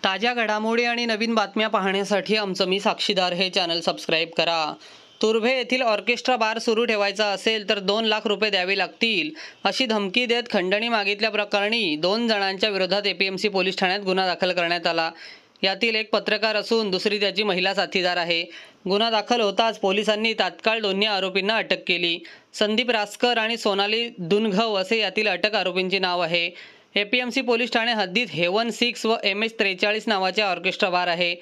ताज्या घडामोडी आणि नवीन बातम्या पाहण्यासाठी आमचं मी साक्षीदार हे चॅनल सबस्क्राईब करा। तुर्भे येथील ऑर्केस्ट्रा बार सुरू ठेवायचा असेल तर 2 लाख रुपये द्यावे लागतील अशी धमकी देत खंडणी मागितल्या प्रकरणी 2 जणांच्या विरोधात एपीएमसी पोलीस ठाण्यात गुन्हा दाखल करण्यात आला। यातील एक पत्रकार असून दुसरी त्याची महिला साथीदार आहे। गुन्हा दाखल होताच पोलिसांनी तात्काळ दोन्ही आरोपींना अटक केली। संदीप रासकर आणि सोनाली दुनघव असे यातील अटक आरोपींचे नाव आहे। एपीएमसी पोलीस ठाणे हद्दीत हेवन 6 व MH43 नावाचे ऑर्केस्ट्रा बार आहे।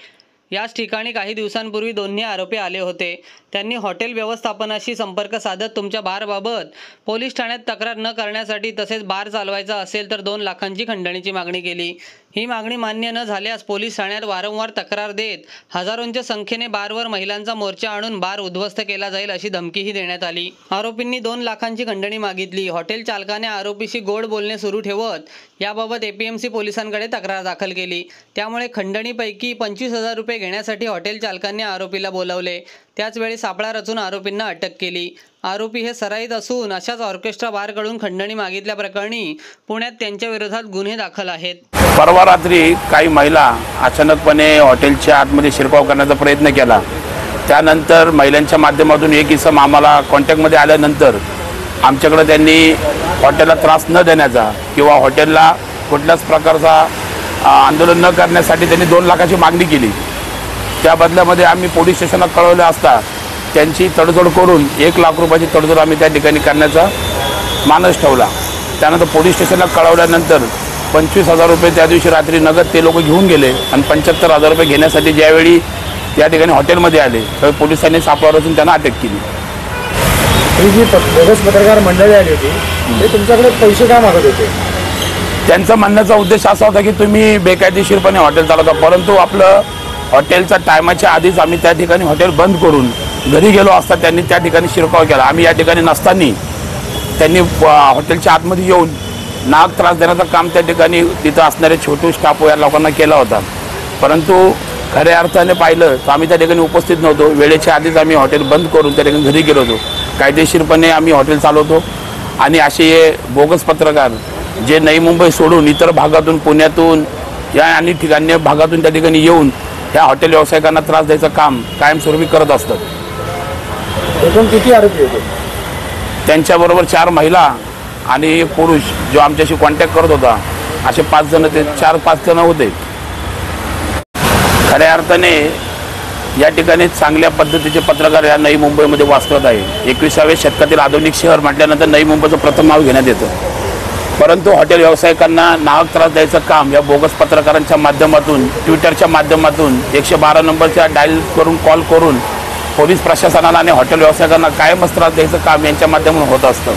याच ठिकाणी काही दिवसांपूर्वी दोन्ही आरोपी आले होते। त्यांनी हॉटेल व्यवस्थापनाशी संपर्क साधत तुमच्या बारबाबत पोलीस ठाण्यात तक्रार न करण्यासाठी तसेच बार चालवायचा असेल तर 2 लाखांची खंडणीची मागणी केली। ही मागणी मान्य न झाल्यास पोलीस ठाण्यात वारंवार तक्रार देत हजारोंच्या संख्येने बारवर महिलांचा मोर्चा आणून बार उद्ध्वस्त केला जाईल अशी धमकीही देण्यात आली। आरोपींनी 2 लाखांची खंडणी मागितली। हॉटेल चालकाने आरोपीशी गोड बोलणे सुरू ठेवत याबाबत एपीएमसी पोलिसांकडे तक्रार दाखल केली। त्यामुळे खंडणीपैकी 25,000 रुपये घेण्यासाठी हॉटेल चालकांनी आरोपीला बोलावले। त्याचवेळी सापळा रचून आरोपींना अटक केली। आरोपी हे सराईत असून अशाच ऑर्केस्ट्रा बारकडून खंडणी मागितल्या प्रकरणी पुण्यात त्यांच्या विरोधात गुन्हे दाखल आहेत। परवा रात्री काही महिला अचानकपणे हॉटेलच्या आतमध्ये शिरकाव करण्याचा प्रयत्न केला। त्यानंतर महिलांच्या माध्यमातून एक इसम आम्हाला कॉन्टॅक्टमध्ये आल्यानंतर आमच्याकडे त्यांनी हॉटेलला त्रास न देण्याचा किंवा हॉटेलला कुठल्याच प्रकारचा आंदोलन न करण्यासाठी त्यांनी 2 लाखाची मागणी केली। त्या बदल्यामध्ये आम्ही पोलीस स्टेशनला कळवले असता त्यांची तडजोड करून 1 लाख रुपयाची तडजोड आम्ही त्या ठिकाणी करण्याचा मानस ठेवला। त्यानंतर पोलीस स्टेशनला कळवल्यानंतर 25,000 रुपये त्या दिवशी रात्री नगद ते लोक घेऊन गेले आणि 75,000 रुपये घेण्यासाठी ज्यावेळी त्या ठिकाणी हॉटेलमध्ये आले त्यावेळी पोलिसांनी सापळा रचून त्यांना अटक केली। ही जी बोगस पत्रकार मंडळी आली होती ते तुमच्याकडे पैसे का मागत होते? त्यांचा म्हणण्याचा उद्देश असा होता की तुम्ही बेकायदेशीरपणे हॉटेल चालवता, परंतु आपलं हॉटेलचा टायमाच्या आधीच आम्ही त्या ठिकाणी हॉटेल बंद करून घरी गेलो असता त्यांनी त्या ठिकाणी शिरकाव केला। आम्ही या ठिकाणी नसताना त्यांनी हॉटेलच्या आतमध्ये येऊन नाक त्रास देण्याचं काम त्या ठिकाणी तिथं असणारे छोटू स्टाफ या लोकांना केला होता। परंतु खऱ्या अर्थाने पाहिलं तर आम्ही त्या ठिकाणी उपस्थित नव्हतो। वेळेच्या आधीच आम्ही हॉटेल बंद करून त्या ठिकाणी घरी गेलो होतो। कायदेशीरपणे आम्ही हॉटेल चालवतो आणि असे बोगस पत्रकार जे नवी मुंबई सोडून इतर भागातून पुण्यातून या अनेक ठिकाणी भागातून त्या ठिकाणी येऊन ह्या हॉटेल व्यावसायिकांना त्रास द्यायचं काम कायमस्वरूपी करत असतात। एकूण किती आरोपी होते? त्यांच्याबरोबर 4 महिला आणि 1 पुरुष जो आमच्याशी कॉन्टॅक्ट करत होता असे 5 जण ते 4-5 जण होते। खऱ्या अर्थाने या ठिकाणी चांगल्या पद्धतीचे पत्रकार या नवी मुंबईमध्ये वास्तवत आहे। 21व्या शतकातील आधुनिक शहर म्हटल्यानंतर नवी मुंबईचं प्रथम नाव घेण्यात येतं। परंतु हॉटेल व्यावसायिकांना नाहक त्रास द्यायचं काम या बोगस पत्रकारांच्या माध्यमातून ट्विटरच्या माध्यमातून 112 नंबरच्या डायल करून कॉल करून पोलीस प्रशासनाला आणि हॉटेल व्यावसायिकांना कायमच त्रास द्यायचं काम यांच्या माध्यमातून होत असतं।